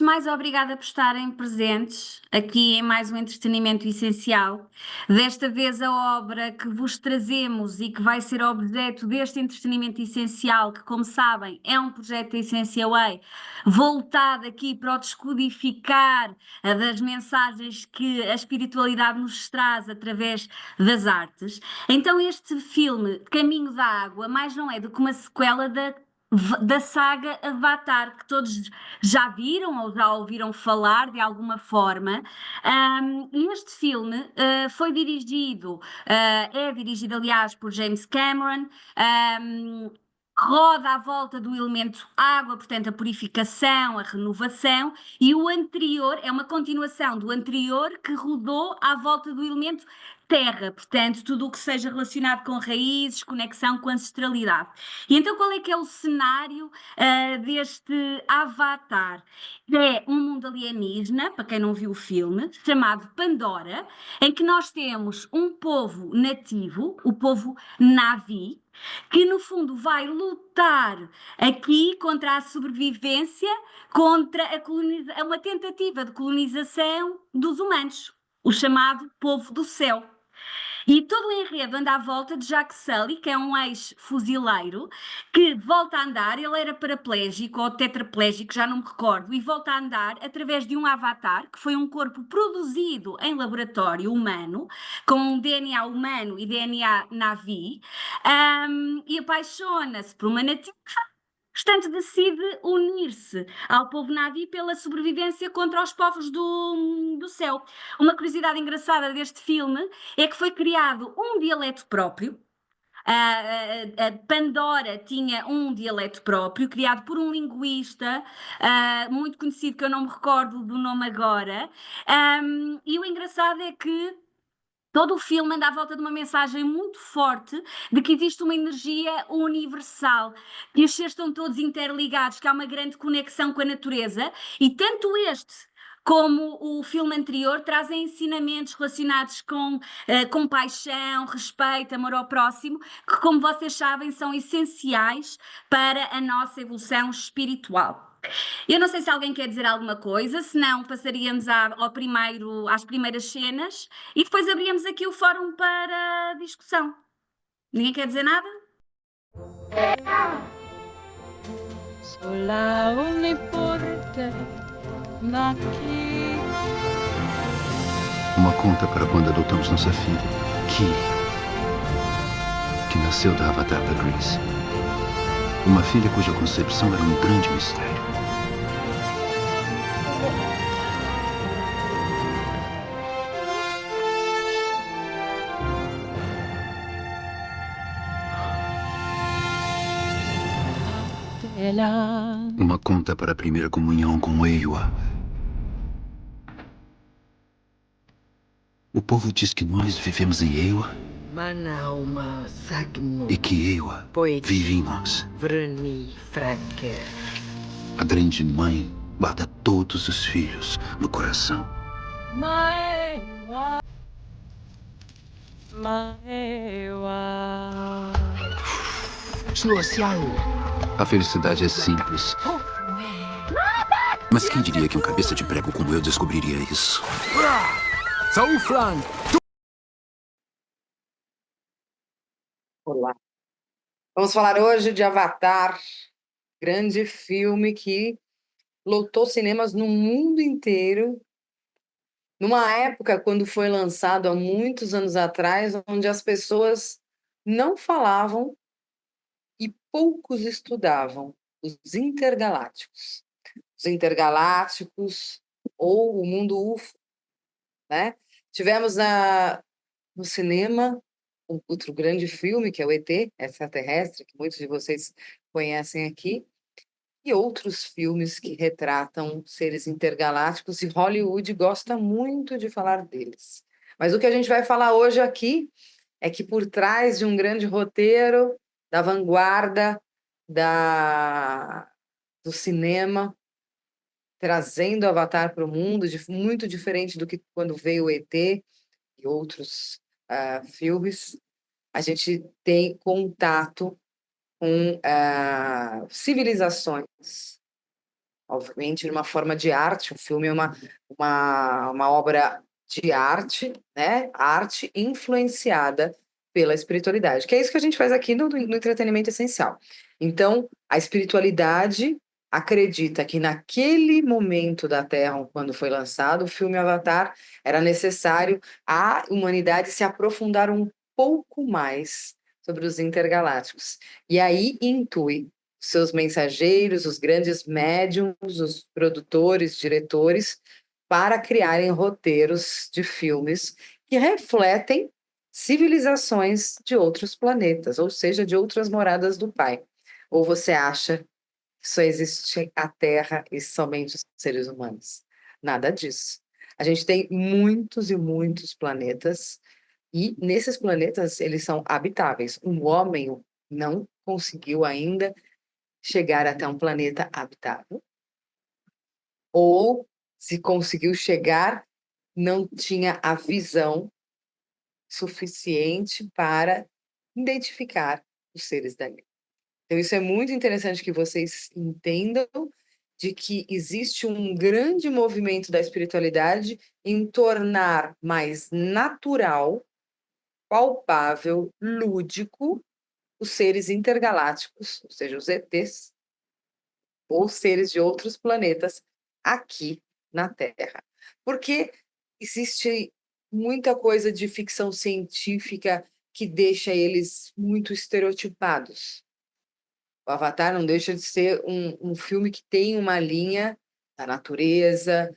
de mais, obrigada por estarem presentes aqui em mais um entretenimento essencial. Desta vez, a obra que vos trazemos e que vai ser objeto deste entretenimento essencial, que, como sabem, é um projeto da Essência Way, voltado aqui para o descodificar das mensagens que a espiritualidade nos traz através das artes. Então, este filme, Caminho da Água, mais não é do que uma sequela da saga Avatar, que todos já viram ou já ouviram falar de alguma forma. E este filme é dirigido, aliás, por James Cameron. um, Roda à volta do elemento água, portanto, a purificação, a renovação, e o anterior é uma continuação do anterior que rodou à volta do elemento terra, portanto, tudo o que seja relacionado com raízes, conexão com ancestralidade. E então, qual é que é o cenário deste Avatar? É um mundo alienígena, para quem não viu o filme, chamado Pandora, em que nós temos um povo nativo, o povo Na'vi, que no fundo vai lutar aqui contra a sobrevivência, contra uma tentativa de colonização dos humanos, o chamado povo do céu. E todo o enredo anda à volta de Jack Sully, que é um ex-fuzileiro, que volta a andar, ele era paraplégico ou tetraplégico, já não me recordo, e volta a andar através de um avatar, que foi um corpo produzido em laboratório humano, com DNA humano e DNA Na'vi, e apaixona-se por uma nativa. Portanto, decide unir-se ao povo Na'vi pela sobrevivência contra os povos do céu. Uma curiosidade engraçada deste filme é que foi criado um dialeto próprio. A Pandora tinha um dialeto próprio, criado por um linguista muito conhecido, que eu não me recordo do nome agora. E o engraçado é que todo o filme anda à volta de uma mensagem muito forte de que existe uma energia universal, que os seres estão todos interligados, que há uma grande conexão com a natureza, e tanto este como o filme anterior trazem ensinamentos relacionados com compaixão, respeito, amor ao próximo, que, como vocês sabem, são essenciais para a nossa evolução espiritual. Eu não sei se alguém quer dizer alguma coisa, senão passaríamos às primeiras cenas e depois abríamos aqui o fórum para discussão. Ninguém quer dizer nada? Sola ogni porta daqui. Uma conta para quando adotamos nossa filha, Kiri, que nasceu da Avatar da Grease. Uma filha cuja concepção era um grande mistério. Uma conta para a primeira comunhão com Eywa. O povo diz que nós vivemos em Eywa e que Eywa vive em nós. A grande mãe guarda todos os filhos no coração. A felicidade é simples. Mas quem diria que um cabeça de prego como eu descobriria isso? Olá. Vamos falar hoje de Avatar, grande filme que lotou cinemas no mundo inteiro, numa época quando foi lançado há muitos anos atrás, onde as pessoas não falavam e poucos estudavam os intergalácticos. Os intergalácticos ou o mundo UFO, né? Tivemos no cinema outro grande filme, que é o ET, extraterrestre, que muitos de vocês conhecem aqui, e outros filmes que retratam seres intergalácticos, e Hollywood gosta muito de falar deles. Mas o que a gente vai falar hoje aqui é que por trás de um grande roteiro, da vanguarda do cinema, trazendo Avatar para o mundo, muito diferente do que quando veio o ET e outros filmes, a gente tem contato com civilizações obviamente, numa forma de arte. O filme é uma obra de arte, né? Arte influenciada pela espiritualidade, que é isso que a gente faz aqui no Entretenimento Essencial. Então, a espiritualidade acredita que naquele momento da Terra, quando foi lançado o filme Avatar, era necessário a humanidade se aprofundar um pouco mais sobre os intergalácticos. E aí intui seus mensageiros, os grandes médiums, os produtores, diretores, para criarem roteiros de filmes que refletem civilizações de outros planetas, ou seja, de outras moradas do Pai. Ou você acha que só existe a Terra e somente os seres humanos? Nada disso. A gente tem muitos e muitos planetas, e nesses planetas eles são habitáveis. O homem não conseguiu ainda chegar até um planeta habitável, ou se conseguiu chegar, não tinha a visão suficiente para identificar os seres dali. Então, isso é muito interessante que vocês entendam de que existe um grande movimento da espiritualidade em tornar mais natural, palpável, lúdico os seres intergalácticos, ou seja, os ETs, ou seres de outros planetas aqui na Terra. Porque existe muita coisa de ficção científica que deixa eles muito estereotipados. O Avatar não deixa de ser um filme que tem uma linha da natureza,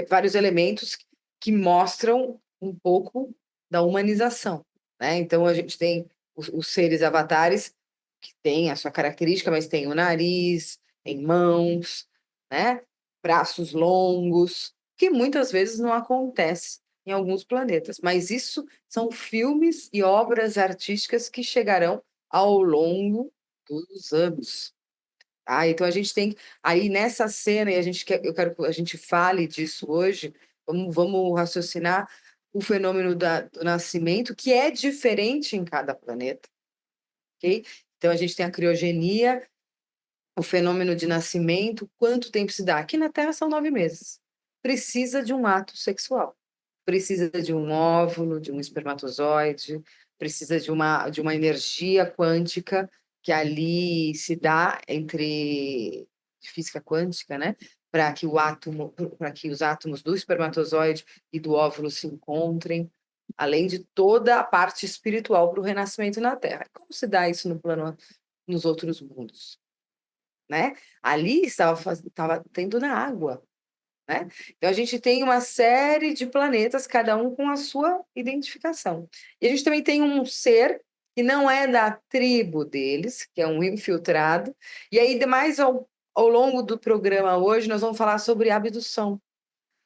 vários elementos que mostram um pouco da humanização, né? Então, a gente tem os seres avatares, que têm a sua característica, mas tem o nariz, tem mãos, né? Braços longos, que muitas vezes não acontece em alguns planetas, mas isso são filmes e obras artísticas que chegarão ao longo dos anos. Tá? Então a gente tem aí nessa cena, e eu quero que a gente fale disso hoje, vamos raciocinar o fenômeno do nascimento, que é diferente em cada planeta. Ok? Então a gente tem a criogenia, o fenômeno de nascimento, quanto tempo se dá? Aqui na Terra são 9 meses. Precisa de um ato sexual. Precisa de um óvulo, de um espermatozoide, precisa de uma energia quântica que ali se dá entre de física quântica, né? Para que os átomos do espermatozoide e do óvulo se encontrem, além de toda a parte espiritual para o renascimento na Terra. Como se dá isso no plano, nos outros mundos, né? Ali estava tendo na água, né? Então, a gente tem uma série de planetas, cada um com a sua identificação. E a gente também tem um ser que não é da tribo deles, que é um infiltrado. E aí, mais ao longo do programa hoje, nós vamos falar sobre abdução,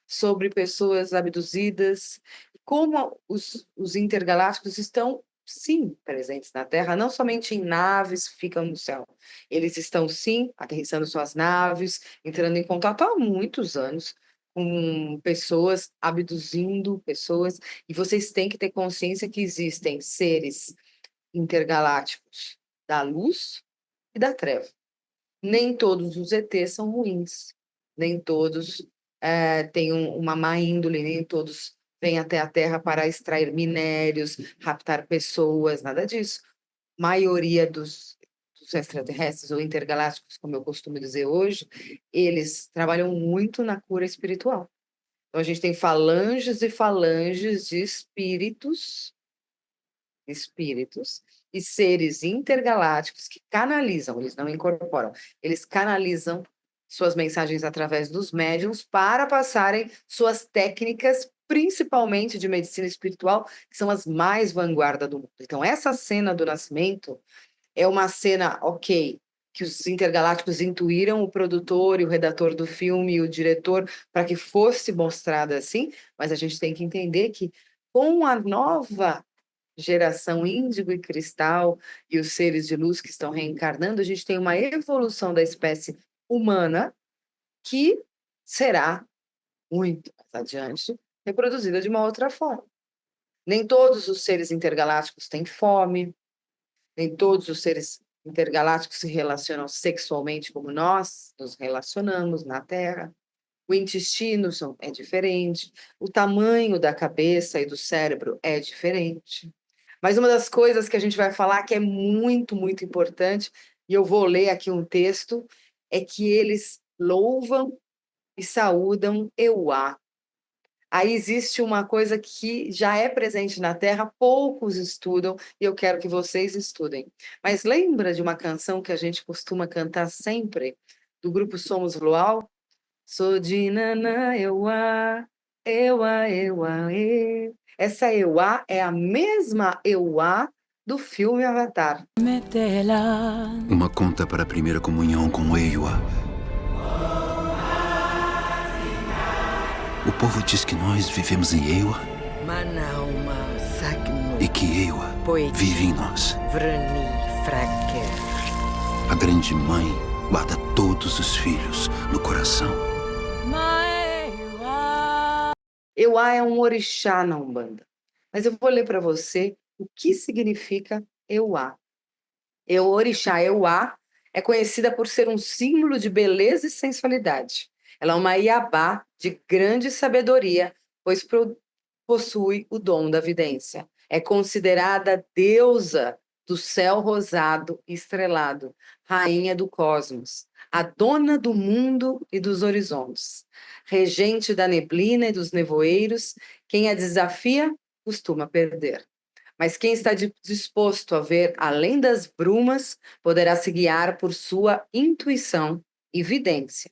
sobre pessoas abduzidas, como os intergalácticos estão, sim, presentes na Terra, não somente em naves que ficam no céu. Eles estão, sim, aterrissando suas naves, entrando em contato há muitos anos com pessoas, abduzindo pessoas, e vocês têm que ter consciência que existem seres intergalácticos da luz e da treva. Nem todos os ETs são ruins, nem todos têm uma má índole, nem todos vêm até a Terra para extrair minérios, raptar pessoas, nada disso. Maioria dos extraterrestres ou intergalácticos, como eu costumo dizer hoje, eles trabalham muito na cura espiritual. Então, a gente tem falanges e falanges de espíritos e seres intergalácticos que canalizam, eles não incorporam, eles canalizam suas mensagens através dos médiums para passarem suas técnicas, principalmente de medicina espiritual, que são as mais vanguarda do mundo. Então, essa cena do nascimento é uma cena, ok, que os intergalácticos intuíram o produtor e o redator do filme e o diretor para que fosse mostrada assim, mas a gente tem que entender que com a nova geração índigo e cristal e os seres de luz que estão reencarnando, a gente tem uma evolução da espécie humana que será, muito mais adiante, reproduzida de uma outra forma. Nem todos os seres intergalácticos têm fome, nem todos os seres intergalácticos se relacionam sexualmente como nós nos relacionamos na Terra. O intestino é diferente, o tamanho da cabeça e do cérebro é diferente. Mas uma das coisas que a gente vai falar que é muito, muito importante, e eu vou ler aqui um texto, é que eles louvam e saúdam Euá. Aí existe uma coisa que já é presente na Terra, poucos estudam, e eu quero que vocês estudem. Mas lembra de uma canção que a gente costuma cantar sempre, do grupo Somos Luau? Sou de Nanã, Euá, Euá, Euá, e. Essa Euá é a mesma Euá do filme Avatar. Uma conta para a primeira comunhão com Eiwa. O povo diz que nós vivemos em Eiwa e que Eiwa vive em nós. A grande mãe guarda todos os filhos no coração. Euá é um orixá na Umbanda. Mas eu vou ler para você o que significa Euá. O orixá Euá é conhecida por ser um símbolo de beleza e sensualidade. Ela é uma iabá de grande sabedoria, pois possui o dom da vidência. É considerada deusa do céu rosado e estrelado, rainha do cosmos, a dona do mundo e dos horizontes, regente da neblina e dos nevoeiros. Quem a desafia costuma perder. Mas quem está disposto a ver além das brumas poderá se guiar por sua intuição e vidência.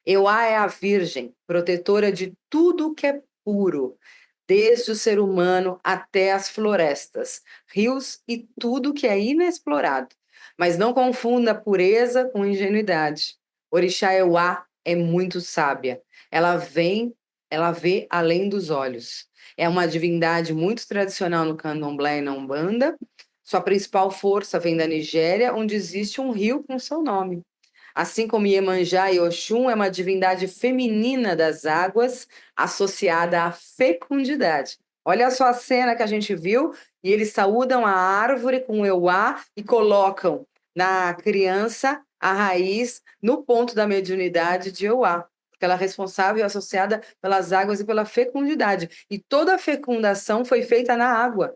Euá é a virgem, protetora de tudo que é puro, desde o ser humano até as florestas, rios e tudo que é inexplorado. Mas não confunda pureza com ingenuidade. Orixá Euá é muito sábia. Ela vê além dos olhos. É uma divindade muito tradicional no candomblé e na Umbanda. Sua principal força vem da Nigéria, onde existe um rio com seu nome. Assim como Iemanjá e Oxum é uma divindade feminina das águas, associada à fecundidade. Olha só a cena que a gente viu, e eles saúdam a árvore com Euá e colocam na criança a raiz no ponto da mediunidade de Euá, porque ela é responsável e associada pelas águas e pela fecundidade. E toda a fecundação foi feita na água.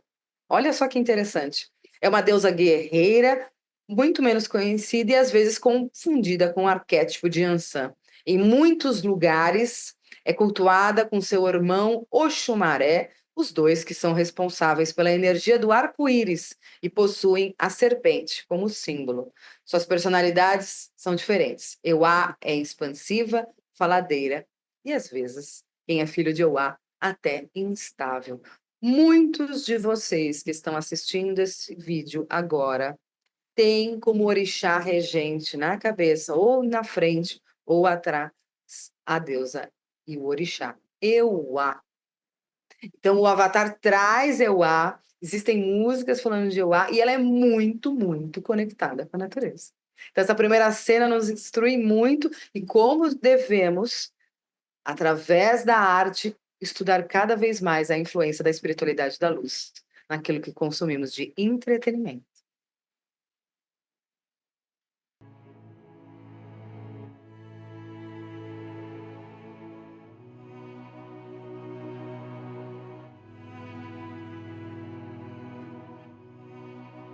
Olha só que interessante. É uma deusa guerreira, muito menos conhecida e às vezes confundida com o arquétipo de Ansan. Em muitos lugares é cultuada com seu irmão Oxumaré, os dois que são responsáveis pela energia do arco-íris e possuem a serpente como símbolo. Suas personalidades são diferentes. Euá é expansiva, faladeira e às vezes, quem é filho de Euá, até instável. Muitos de vocês que estão assistindo esse vídeo agora tem como orixá regente na cabeça, ou na frente, ou atrás, a deusa e o orixá, Euá. Então, o Avatar traz Euá, existem músicas falando de Euá, e ela é muito, muito conectada com a natureza. Então, essa primeira cena nos instrui muito e como devemos, através da arte, estudar cada vez mais a influência da espiritualidade da luz naquilo que consumimos de entretenimento.